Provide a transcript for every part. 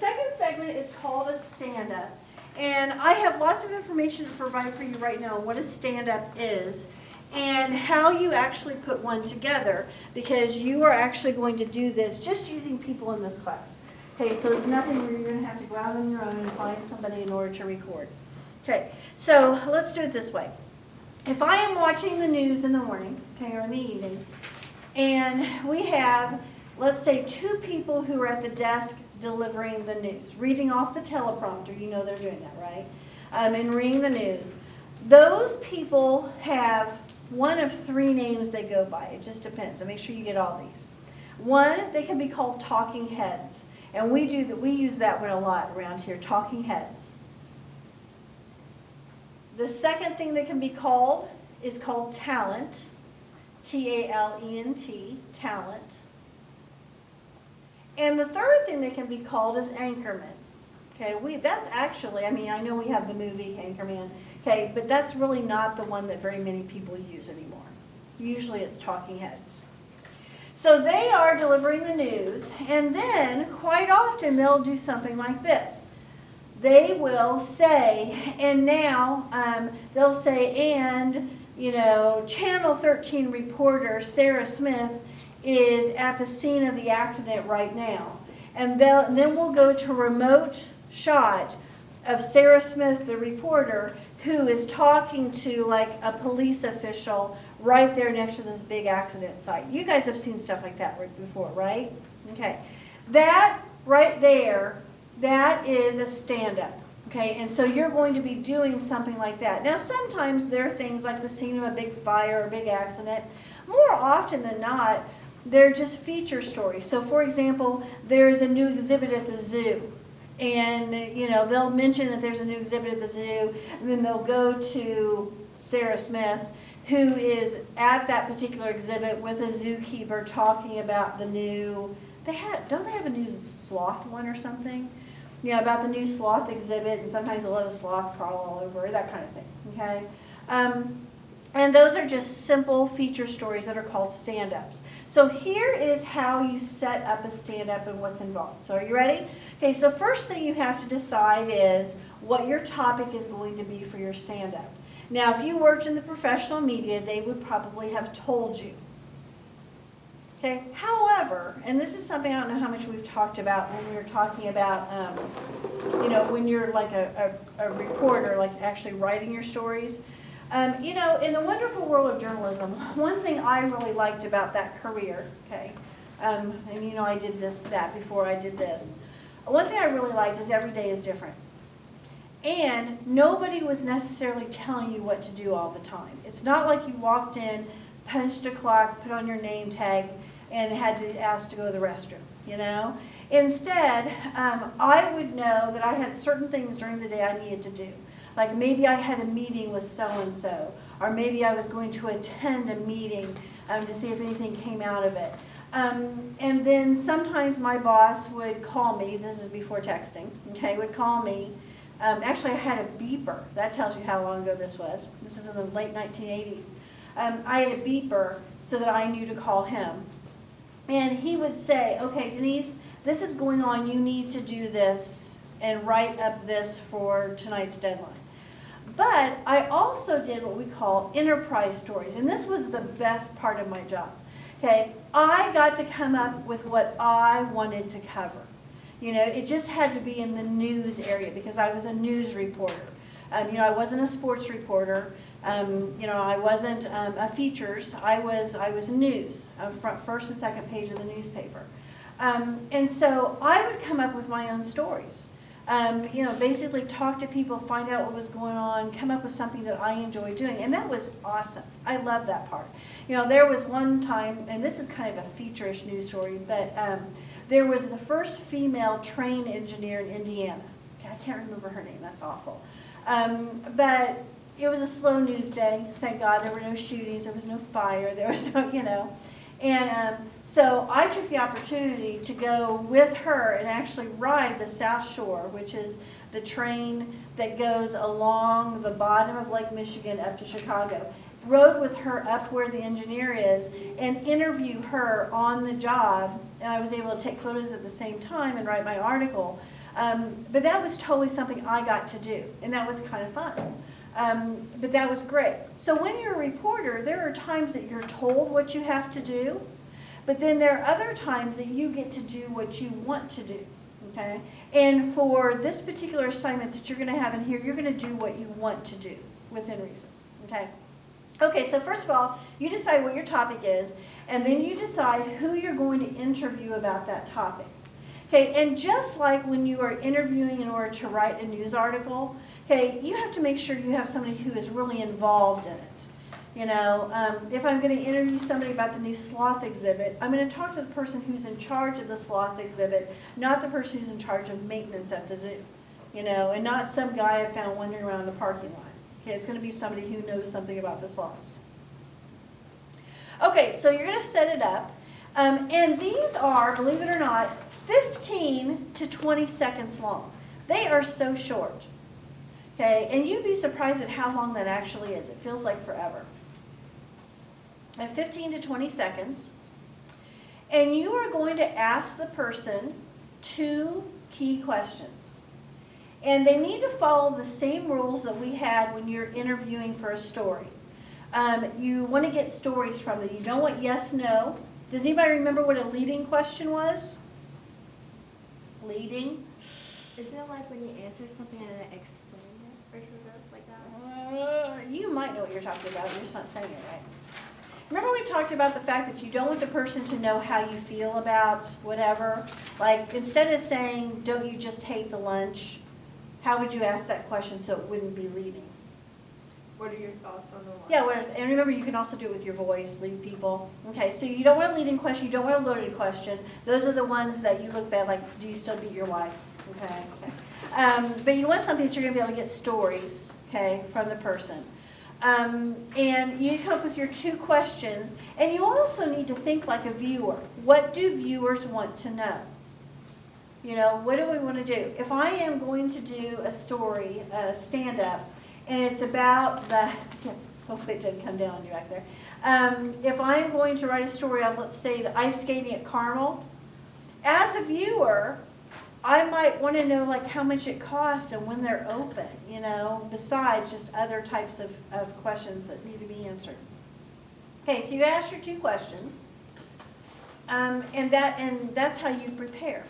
second segment is called a stand-up. And I have lots of information to provide for you right now on what a stand-up is and how you actually put one together, because you are actually going to do this just using people in this class. Okay, so it's nothing where you're going to have to go out on your own and find somebody in order to record. Okay, so let's do it this way. If I am watching the news in the morning, okay, or in the evening, and we have, let's say, two people who are at the desk delivering the news, reading off the teleprompter, you know they're doing that, right? And reading the news. Those people have one of three names they go by. It just depends. So make sure you get all these. One, they can be called talking heads. And we use that one a lot around here, talking heads. The second thing that can be called is called talent, T-A-L-E-N-T, talent. And the third thing that can be called is anchorman. Okay, that's actually, I mean, I know we have the movie Anchorman, okay, but that's really not the one that very many people use anymore. Usually it's talking heads. So they are delivering the news, and then quite often they'll do something like this. They will say, and now, they'll say, and, you know, Channel 13 reporter Sarah Smith is at the scene of the accident right now. And then we'll go to a remote shot of Sarah Smith, the reporter, who is talking to like a police official right there next to this big accident site. You guys have seen stuff like that before, right? Okay. That right there, that is a stand-up. Okay, and so you're going to be doing something like that. Now, sometimes there are things like the scene of a big fire or a big accident. More often than not, they're just feature stories. So, for example, there's a new exhibit at the zoo. And, you know, they'll mention that there's a new exhibit at the zoo, and then they'll go to Sarah Smith, who is at that particular exhibit with a zookeeper talking about the new, don't they have a new sloth one or something? Yeah, about the new sloth exhibit, and sometimes they'll let a sloth crawl all over, that kind of thing, okay? And those are just simple feature stories that are called stand-ups. So here is how you set up a stand-up and what's involved. So are you ready? Okay, so first thing you have to decide is what your topic is going to be for your stand-up. Now, if you worked in the professional media, they would probably have told you. Okay, however, and this is something I don't know how much we've talked about when we were talking about, you know, when you're like a reporter, like actually writing your stories. You know, in the wonderful world of journalism, one thing I really liked about that career, okay, and you know I did that before I did this. One thing I really liked is every day is different. And nobody was necessarily telling you what to do all the time. It's not like you walked in, punched a clock, put on your name tag, and had to ask to go to the restroom, you know? Instead, I would know that I had certain things during the day I needed to do. Like maybe I had a meeting with so-and-so, or maybe I was going to attend a meeting to see if anything came out of it. And then sometimes my boss would call me, this is before texting, okay, would call me. Actually, I had a beeper. That tells you how long ago this was. This is in the late 1980s. I had a beeper so that I knew to call him. And he would say, okay, Denise, this is going on. You need to do this and write up this for tonight's deadline. But I also did what we call enterprise stories. And this was the best part of my job. Okay, I got to come up with what I wanted to cover. You know, it just had to be in the news area because I was a news reporter. You know, I wasn't a sports reporter. You know, I wasn't a features. I was news, first and second page of the newspaper. And so I would come up with my own stories. You know, basically talk to people, find out what was going on, come up with something that I enjoy doing. And that was awesome. I loved that part. You know, there was one time, and this is kind of a feature-ish news story, but there was the first female train engineer in Indiana. Okay, I can't remember her name. That's awful. But it was a slow news day. Thank God there were no shootings. There was no fire. There was no, you know. And so I took the opportunity to go with her and actually ride the South Shore, which is the train that goes along the bottom of Lake Michigan up to Chicago. Rode with her up where the engineer is and interview her on the job. And I was able to take photos at the same time and write my article But that was totally something I got to do, and that was kind of fun. But that was great. So when you're a reporter, there are times that you're told what you have to do, but then there are other times that you get to do what you want to do, okay? And for this particular assignment that you're going to have in here, you're going to do what you want to do within reason, okay? Okay, so first of all, you decide what your topic is, and then you decide who you're going to interview about that topic. Okay, and just like when you are interviewing in order to write a news article, okay, you have to make sure you have somebody who is really involved in it. You know, if I'm going to interview somebody about the new sloth exhibit, I'm going to talk to the person who's in charge of the sloth exhibit, not the person who's in charge of maintenance at the zoo. You know, and not some guy I found wandering around the parking lot. Okay, it's going to be somebody who knows something about the sloths. Okay, so you're going to set it up. And these are, believe it or not, 15 to 20 seconds long. They are so short. Okay, and you'd be surprised at how long that actually is. It feels like forever. At 15 to 20 seconds. And you are going to ask the person 2 key questions. And they need to follow the same rules that we had when you're interviewing for a story. You want to get stories from them. You don't want yes, no. Does anybody remember what a leading question was? Leading? Isn't it like when you answer something and then explain it or something like that? You might know what you're talking about. You're just not saying it right. Remember we talked about the fact that you don't want the person to know how you feel about whatever? Like instead of saying, don't you just hate the lunch? How would you ask that question so it wouldn't be leading? What are your thoughts on the lunch? Yeah, and remember you can also do it with your voice, lead people. Okay, so you don't want a leading question, you don't want a loaded question. Those are the ones that you look bad, like, do you still beat your wife? Okay. But you want something that you're going to be able to get stories, okay, from the person. And you need to come up with your 2 questions, and you also need to think like a viewer. What do viewers want to know? You know, what do we want to do? If I am going to do a story, a stand-up, and it's about the, hopefully it didn't come down on you back there. If I'm going to write a story on, let's say, the ice skating at Carmel, as a viewer, I might want to know like how much it costs and when they're open, you know, besides just other types of questions that need to be answered. Okay, so you ask your 2 questions, and that's how you prepare.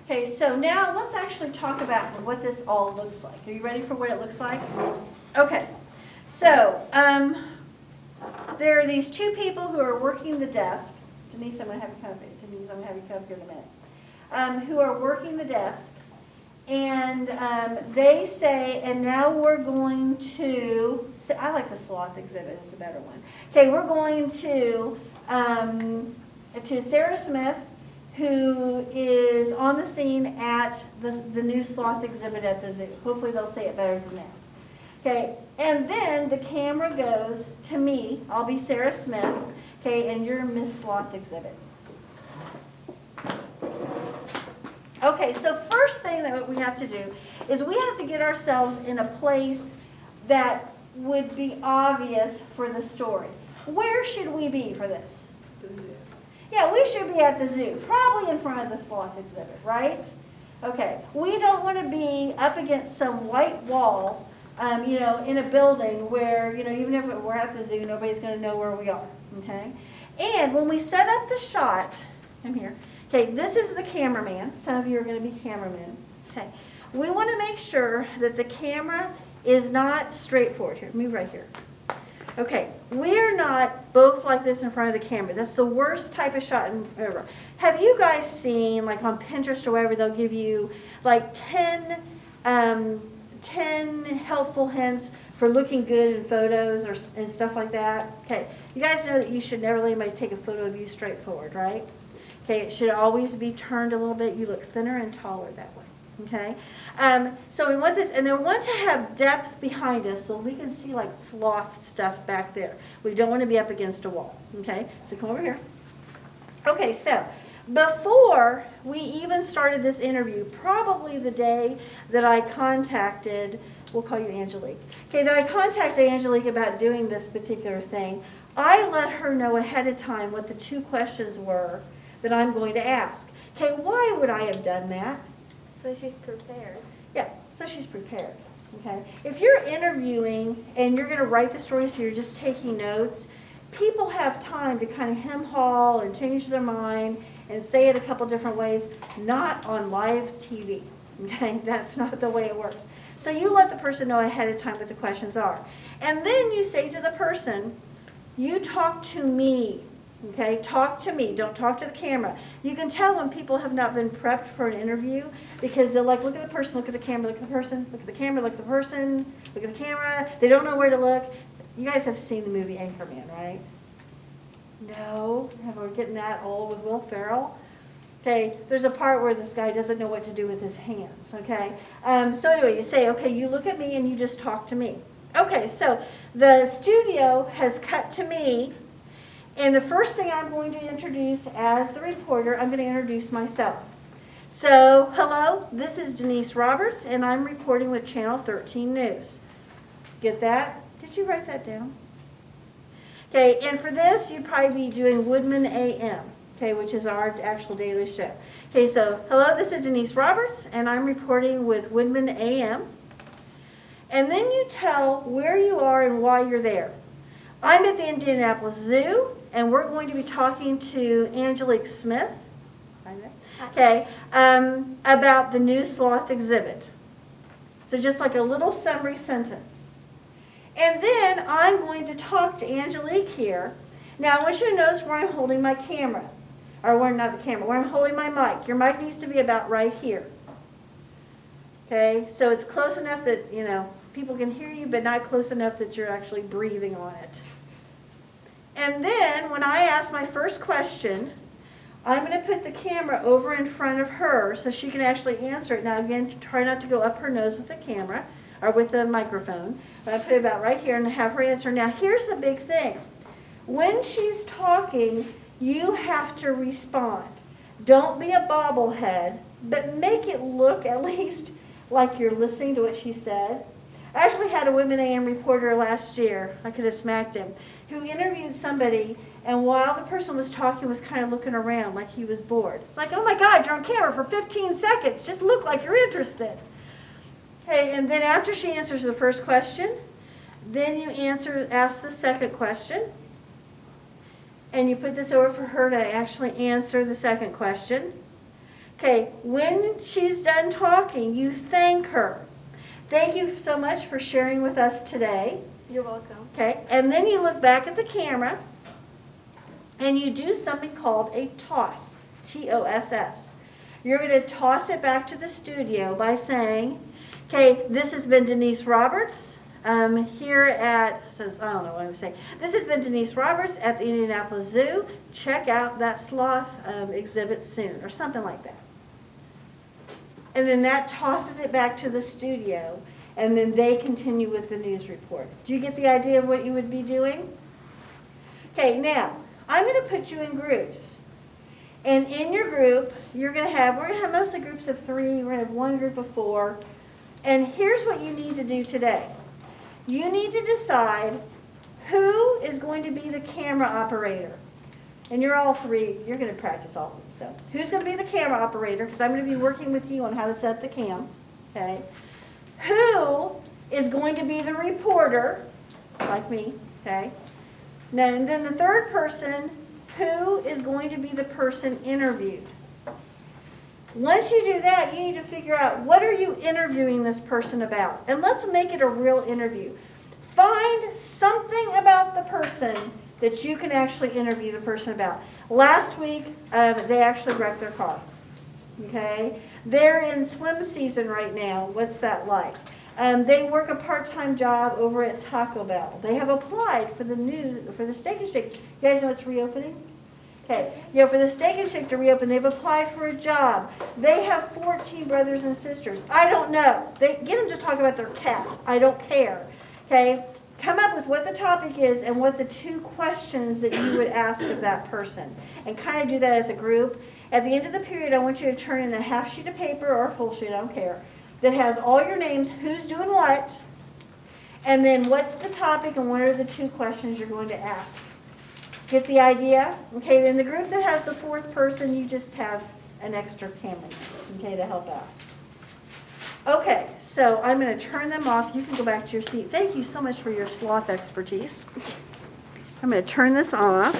Okay, so now let's actually talk about what this all looks like. Are you ready for what it looks like? Okay, so there are these 2 people who are working the desk. Denise, I'm going to have you come up here. Denise, I'm going to have you come up here in a minute. Who are working the desk, and they say, and now we're going to, I like the sloth exhibit, it's a better one. Okay, we're going to Sarah Smith, who is on the scene at the new sloth exhibit at the zoo. Hopefully they'll say it better than that. Okay, and then the camera goes to me. I'll be Sarah Smith, okay, and you're Miss Sloth Exhibit. Okay, so first thing that we have to do is we have to get ourselves in a place that would be obvious for the story. Where should we be for this? Yeah, we should be at the zoo, probably in front of the sloth exhibit, right? Okay, we don't want to be up against some white wall, you know, in a building where, you know, even if we're at the zoo, nobody's going to know where we are, okay? And when we set up the shot, I'm here, okay, this is the cameraman. Some of you are going to be cameramen, okay? We want to make sure that the camera is not straight forward. Here, move right here. Okay, we're not both like this in front of the camera. That's the worst type of shot ever. Have you guys seen, like on Pinterest or wherever, they'll give you like 10 helpful hints for looking good in photos and stuff like that? Okay, you guys know that you should never let anybody take a photo of you straight forward, right? Okay, it should always be turned a little bit. You look thinner and taller that way. Okay, so we want this, and then we want to have depth behind us so we can see like sloth stuff back there. We don't want to be up against a wall. Okay, so come over here. Okay, so before we even started this interview, probably the day that I contacted, we'll call you Angelique. Okay, that I contacted Angelique about doing this particular thing, I let her know ahead of time what the 2 questions were that I'm going to ask. Okay, why would I have done that? So she's prepared. Yeah, so she's prepared, okay? If you're interviewing and you're gonna write the story, so you're just taking notes, people have time to kind of hem-haw and change their mind and say it a couple different ways, not on live TV, okay? That's not the way it works. So you let the person know ahead of time what the questions are. And then you say to the person, you talk to me, okay? Talk to me, don't talk to the camera. You can tell when people have not been prepped for an interview because they'll like, look at the person, look at the camera, look at the person, look at the camera, look at the person, look at the camera. They don't know where to look. You guys have seen the movie Anchorman, right? No? We're getting that old with Will Ferrell? Okay, there's a part where this guy doesn't know what to do with his hands, okay? So anyway, you say, okay, you look at me and you just talk to me. Okay, so the studio has cut to me, and the first thing I'm going to introduce as the reporter, I'm going to introduce myself. So, hello, this is Denise Roberts, and I'm reporting with Channel 13 News. Get that? Did you write that down? Okay, and for this, you'd probably be doing Woodman AM. Okay, which is our actual daily show. Okay, so hello, this is Denise Roberts, and I'm reporting with Woodman AM. And then you tell where you are and why you're there. I'm at the Indianapolis Zoo, and we're going to be talking to Angelique Smith, okay, about the new sloth exhibit. So just like a little summary sentence. And then I'm going to talk to Angelique here. Now I want you to notice where I'm holding my camera. Or where, not the camera, where I'm holding my mic. Your mic needs to be about right here. Okay, so it's close enough that, you know, people can hear you, but not close enough that you're actually breathing on it. And then when I ask my first question, I'm going to put the camera over in front of her so she can actually answer it. Now again, try not to go up her nose with the camera or with the microphone. But I put it about right here and have her answer. Now here's the big thing. When she's talking, you have to respond. Don't be a bobblehead, but make it look at least like you're listening to what she said. I actually had a Woodman AM reporter last year, I could have smacked him, who interviewed somebody, and while the person was talking was kind of looking around like he was bored. It's like, oh my God, you're on camera for 15 seconds. Just look like you're interested. Okay, and then after she answers the first question, then you ask the second question. And you put this over for her to actually answer the second question. Okay, when she's done talking, you thank her. Thank you so much for sharing with us today. You're welcome. Okay, and then you look back at the camera and you do something called a toss, T-O-S-S. You're going to toss it back to the studio by saying, okay, this has been Denise Roberts. Here at, so I don't know what I'm saying. This has been Denise Roberts at the Indianapolis Zoo. Check out that sloth exhibit soon, or something like that. And then that tosses it back to the studio, and then they continue with the news report. Do you get the idea of what you would be doing? Okay, now, I'm going to put you in groups. And in your group, we're going to have mostly groups of 3, we're going to have one group of 4. And here's what you need to do today. You need to decide who is going to be the camera operator. And you're all 3, you're going to practice all of them. So who's going to be the camera operator? Because I'm going to be working with you on how to set the cam. Okay. Who is going to be the reporter, like me, okay? Now, and then the third person, who is going to be the person interviewed? Once you do that, you need to figure out what are you interviewing this person about. And let's make it a real interview. Find something about the person that you can actually interview the person about. Last week, they actually wrecked their car. Okay? They're in swim season right now. What's that like? They work a part-time job over at Taco Bell. They have applied for the Steak and Shake. You guys know it's reopening? Okay, for the Steak and Shake to reopen, they've applied for a job. They have 14 brothers and sisters. I don't know. Get them to talk about their cat. I don't care. Okay, come up with what the topic is and what the 2 questions that you would ask of that person. And kind of do that as a group. At the end of the period, I want you to turn in a half sheet of paper or a full sheet, I don't care, that has all your names, who's doing what, and then what's the topic and what are the 2 questions you're going to ask. Get the idea? Okay, then the group that has the 4th person, you just have an extra camera, okay, to help out. Okay, so I'm going to turn them off. You can go back to your seat. Thank you so much for your sloth expertise. I'm going to turn this off.